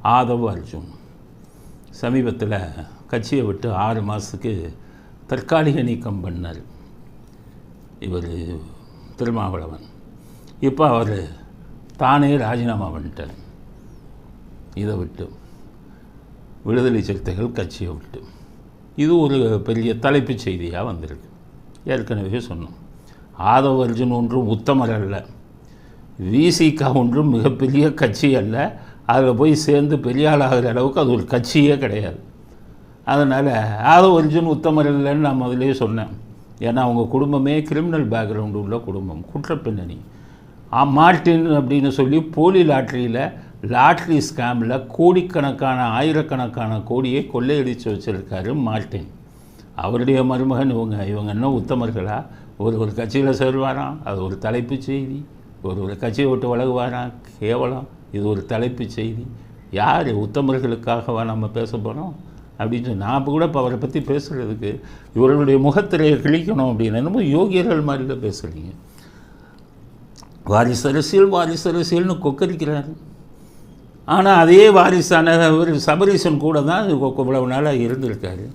ஆதவ் அர்ஜுன் சமீபத்தில் கட்சியை விட்டு 6 மாதத்துக்கு தற்காலிக நீக்கம் பண்ணார் இவர் திருமாவளவன். இப்போ அவர் தானே ராஜினாமா பண்ணிட்டார். இதை விட்டு விடுதலை சிறுத்தைகள் கட்சியை விட்டு இது ஒரு பெரிய தலைப்புச் செய்தியாக வந்திருக்கு. ஏற்கனவே சொன்னோம், ஆதவ் அர்ஜுன் ஒன்றும் உத்தமர் அல்ல, விசிகா ஒன்றும் மிகப்பெரிய கட்சி அல்ல, அதில் போய் சேர்ந்து பெரிய ஆளாகிற அளவுக்கு அது ஒரு கட்சியே கிடையாது. அதனால் ஆதவ் அர்ஜுன் உத்தமர் இல்லைன்னு நான் முதலே சொன்னேன். ஏன்னா அவங்க குடும்பமே கிரிமினல் பேக்ரவுண்டு உள்ள குடும்பம், குற்றப்பின்னணி. மார்ட்டின் அப்படின்னு சொல்லி போலி லாட்ரி ஸ்கேமில் கோடிக்கணக்கான ஆயிரக்கணக்கான கோடியை கொள்ளையடித்து வச்சுருக்காரு மார்ட்டின். அவருடைய மருமகன் இவங்க என்ன உத்தமர்களா? ஒரு கட்சியில் சேருவாராம், அது ஒரு தலைப்பு செய்தி. ஒரு கட்சியை விட்டு விலகுவாராம், கேவலம். இது ஒரு தலைப்பு செய்தி. யார் உத்தமர்களுக்காகவா நம்ம பேச போகிறோம் அப்படின்னு சொல்லி நான் இப்போ கூட இப்போ அவரை பற்றி பேசுகிறதுக்கு இவர்களுடைய முகத்திரையை கிழிக்கணும் அப்படின்னு என்னமோ யோகியர்கள் மாதிரி தான் பேசுகிறீங்க. வாரிசு அரசியல்னு கொக்கரிக்கிறார். ஆனால் அதே வாரிசான ஒரு சபரீசன் கூட தான் இவ்வளவு நாளாக இருந்திருக்காரு.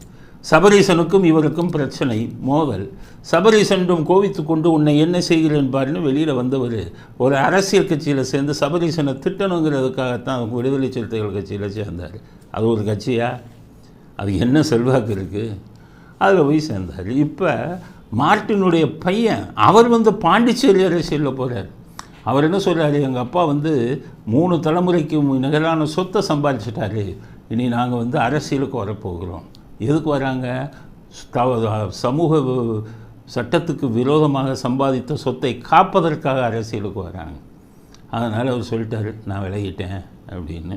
சபரீசனுக்கும் இவருக்கும் பிரச்சனை, மோதல். சபரீசனும் கோவித்து கொண்டு உன்னை என்ன செய்கிறேன் பாருன்னு வெளியில் வந்தவர் ஒரு அரசியல் கட்சியில் சேர்ந்து சபரீசனை திட்டணுங்கிறதுக்காகத்தான் விடுதலை சிறுத்தைகள் கட்சியில் சேர்ந்தார். அது ஒரு கட்சியா? அது என்ன செல்வாக்கு இருக்குது? அதில் போய் சேர்ந்தார். இப்போ மார்ட்டினுடைய பையன் அவர் பாண்டிச்சேரி அரசியலில் போகிறார். அவர் என்ன சொல்கிறார், எங்கள் அப்பா 3 தலைமுறைக்கு நிகரான சொத்தை சம்பாதிச்சிட்டாரு, இனி நாங்கள் அரசியலுக்கு வரப்போகிறோம். எதுக்கு வராங்க? சமூக சட்டத்துக்கு விரோதமாக சம்பாதித்த சொத்தை காப்பதற்காக அரசியலுக்கு வராங்க. அதனால் அவர் சொல்லிட்டாரு, நான் விலகிட்டேன் அப்படின்னு.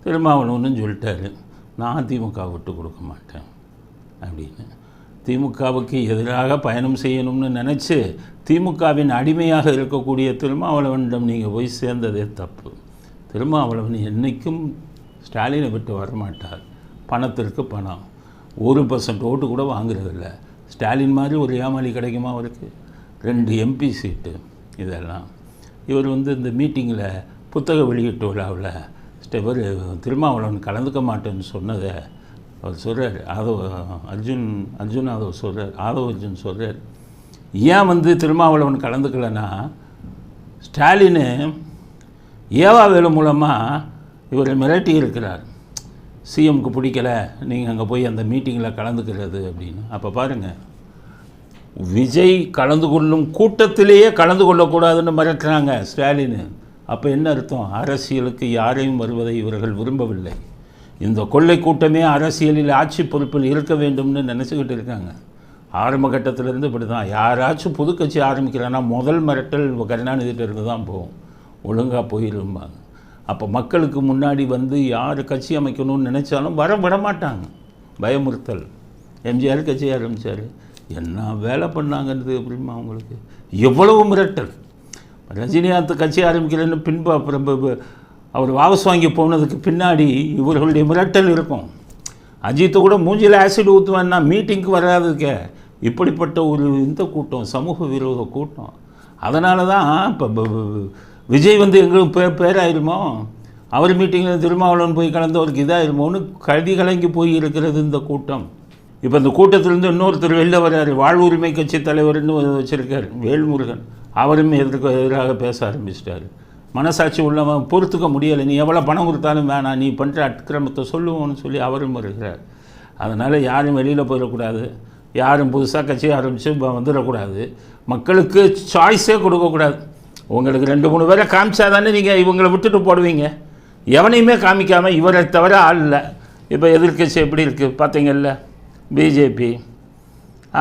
திருமாவளவனும் சொல்லிட்டாரு, நான் திமுக விட்டு கொடுக்க மாட்டேன் அப்படின்னு. திமுகவுக்கு எதிராக பயணம் செய்யணும்னு நினச்சி திமுகவின் அடிமையாக இருக்கக்கூடிய திருமாவளவனிடம் நீங்கள் போய் சேர்ந்ததே தப்பு. திருமாவளவன் என்றைக்கும் ஸ்டாலினை விட்டு வரமாட்டார். பணத்திற்கு பணம், 1% ஓட்டு கூட வாங்குறதில்ல. ஸ்டாலின் மாதிரி ஒரு ஏமாளி கிடைக்குமா அவருக்கு? 2 MP சீட்டு. இதெல்லாம் இவர் இந்த மீட்டிங்கில் புத்தக வெளியீட்டு விழாவில் இவர் திருமாவளவன் கலந்துக்க மாட்டேன்னு சொன்னதை அவர் சொல்கிறார். ஆதவ் அர்ஜுன் சொல்கிறார், ஏன் திருமாவளவன் கலந்துக்கலைன்னா, ஸ்டாலின் ஏவாவேலு மூலமாக இவரை மிரட்டி இருக்கிறார். சிஎம்க்கு பிடிக்கலை, நீங்கள் அங்கே போய் அந்த மீட்டிங்கில் கலந்துக்கிறது அப்படின்னு. அப்போ பாருங்கள், விஜய் கலந்து கொள்ளும் கூட்டத்திலேயே கலந்து கொள்ளக்கூடாதுன்னு மிரட்டுறாங்க ஸ்டாலின். அப்போ என்ன அர்த்தம்? அரசியலுக்கு யாரையும் வருவதை இவர்கள் விரும்பவில்லை. இந்த கொள்ளை கூட்டமே அரசியலில் ஆட்சி பொறுப்பில் இருக்க வேண்டும்னு நினச்சிக்கிட்டு இருக்காங்க. ஆரம்ப கட்டத்திலேருந்து இப்படி தான். யாராச்சும் புது கட்சி ஆரம்பிக்கிறான்னா முதல் மிரட்டல் கருணாநிதிட்ட இருந்து தான் போகும், ஒழுங்காக போயிருப்பாங்க. அப்போ மக்களுக்கு முன்னாடி யார் கட்சி அமைக்கணும்னு நினச்சாலும் விட மாட்டாங்க, பயமுறுத்தல். எம்ஜிஆர் கட்சி ஆரம்பித்தார், என்ன வேலை பண்ணாங்கன்றது எப்படிமா அவங்களுக்கு? எவ்வளவு மிரட்டல். ரஜினிகாந்த் கட்சி ஆரம்பிக்கிறேன்னு பின்பு அப்புறம் அவர் வாபஸ் வாங்கி போனதுக்கு பின்னாடி இவர்களுடைய மிரட்டல் இருக்கும். அஜித்தை கூட மூஞ்சியில் ஆசிட் ஊற்றுவான்னா மீட்டிங்க்கு வராதுக்க. இப்படிப்பட்ட ஒரு இந்த கூட்டம், சமூக விரோத கூட்டம். அதனால தான் இப்போ விஜய் எங்களுக்கு பேராயிருமோ, அவர் மீட்டிங்கில் திருமாவளவன் போய் கலந்தவருக்கு இதாயிருமோன்னு கலங்கி போய் இருக்கிறது இந்த கூட்டம். இப்போ இந்த கூட்டத்திலேருந்து இன்னொருத்தர் வெளில வர்றாரு, வாழ்வுரிமை கட்சி தலைவர்னு வச்சுருக்கார் வேல்முருகன். அவரும் எதிராக பேச ஆரம்பிச்சிட்டார். மனசாட்சி உள்ளவன் பொறுத்துக்க முடியலை, நீ எவ்வளோ பணம் கொடுத்தாலும் வேணாம், நீ பண்ணுற அக்கிரமத்தை சொல்லுவோன்னு சொல்லி அவரும் வருகிறார். அதனால் யாரும் வெளியில் போயிடக்கூடாது, யாரும் புதுசாக கட்சி ஆரம்பித்து வந்துடக்கூடாது, மக்களுக்கு சாய்ஸே கொடுக்கக்கூடாது. உங்களுக்கு 2-3 பேரை காமிச்சா தானே நீங்கள் இவங்களை விட்டுட்டு போடுவீங்க. எவனையுமே காமிக்காமல் இவரை தவிர ஆள் இல்லை. இப்போ எதிர்க்கட்சி எப்படி இருக்குது பார்த்தீங்கல்ல, பிஜேபி,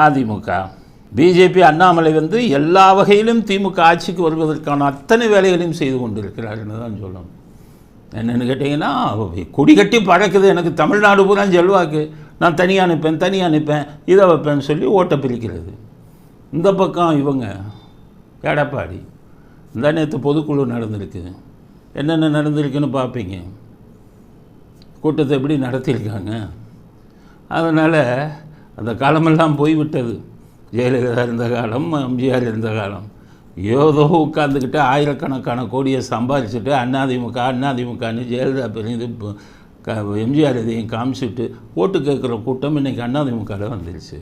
அதிமுக. பிஜேபி அண்ணாமலை எல்லா வகையிலும் திமுக ஆட்சிக்கு வருவதற்கான அத்தனை வேலைகளையும் செய்து கொண்டிருக்கிறாருன்னு தான் சொல்லணும். என்னென்னு கேட்டிங்கன்னா, கொடி கட்டி பறக்குது, எனக்கு தமிழ்நாடு பூரா செல்வாக்கு, நான் தனியாக நிற்பேன், இதை வைப்பேன்னு சொல்லி ஓட்டை பிரிக்கிறது. இந்த பக்கம் இவங்க எடப்பாடி, இந்த நேற்று பொதுக்குழு நடந்திருக்கு, என்னென்ன நடந்திருக்குன்னு பார்ப்பீங்க, கூட்டத்தை எப்படி நடத்தியிருக்காங்க. அதனால் அந்த காலமெல்லாம் போய்விட்டது. ஜெயலலிதா இருந்த காலம், எம்ஜிஆர் இருந்த காலம். ஏதோ உட்காந்துக்கிட்டு ஆயிரக்கணக்கான கோடியை சம்பாதிச்சுட்டு அதிமுகன்னு ஜெயலலிதா பெரிய எம்ஜிஆர் இதையும் காமிச்சிட்டு ஓட்டு கேட்குற கூட்டம் இன்றைக்கி அதிமுகவில் வந்துருச்சு.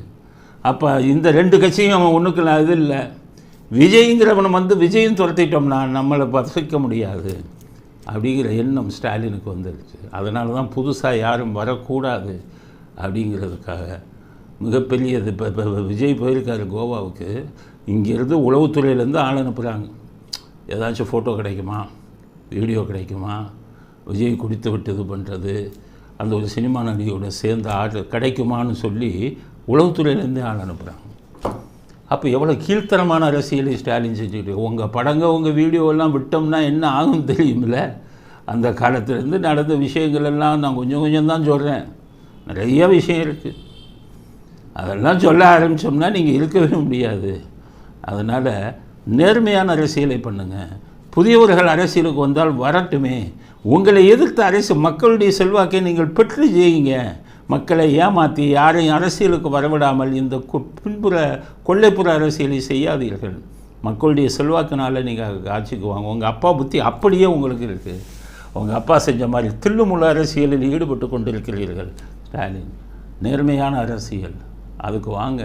அப்போ இந்த 2 கட்சியும் அவன் ஒன்றுக்கு இது இல்லை. விஜய்ங்கிறவனை விஜயும் துரத்திட்டோம்னா நம்மளை பசிக்க முடியாது அப்படிங்கிற எண்ணம் ஸ்டாலினுக்கு வந்துருச்சு. அதனால தான் புதுசாக யாரும் வரக்கூடாது அப்படிங்கிறதுக்காக மிகப்பெரியது. இப்போ விஜய் போயிருக்காரு கோவாவுக்கு, இங்கேருந்து உளவுத்துறையிலேருந்து ஆள் அனுப்புகிறாங்க. ஏதாச்சும் ஃபோட்டோ கிடைக்குமா, வீடியோ கிடைக்குமா, விஜய் குடித்து விட்டு இது பண்ணுறது, அந்த ஒரு சினிமா நடிகையோட சேர்ந்த ஆள் கிடைக்குமான்னு சொல்லி உளவுத்துறையிலேருந்தே ஆள் அனுப்புகிறாங்க. அப்போ எவ்வளோ கீழ்த்தரமான அரசியலை ஸ்டாலின் செஞ்சுக்கிட்டு, உங்கள் படங்க உங்கள் வீடியோவெல்லாம் விட்டோம்னா என்ன ஆகும் தெரியுமில்ல. அந்த காலத்துலேருந்து நடந்த விஷயங்கள் எல்லாம் நான் கொஞ்சம் தான் சொல்கிறேன். நிறைய விஷயம் இருக்குது. அதெல்லாம் சொல்ல ஆரம்பித்தோம்னா நீங்கள் இருக்கவே முடியாது. அதனால் நேர்மையான அரசியலை பண்ணுங்கள். புதியவர்கள் அரசியலுக்கு வந்தால் வரட்டுமே. உங்களை எதிர்த்த மக்களுடைய செல்வாக்கை நீங்கள் பெற்று ஜெயிங்க. மக்களை ஏமாற்றி யாரையும் அரசியலுக்கு வரவிடாமல் இந்த பின்புற கொள்ளைப்புற அரசியலை செய்யாதீர்கள். மக்களுடைய செல்வாக்கினால் நீங்கள் ஆட்சிக்கு வாங்க. உங்கள் அப்பா புத்தி அப்படியே உங்களுக்கு இருக்குது. உங்கள் அப்பா செஞ்ச மாதிரி தில்லுமுள்ள அரசியலில் ஈடுபட்டு கொண்டிருக்கிறீர்கள். ஸ்டாலின் நேர்மையான அரசியல், அதுக்கு வாங்க.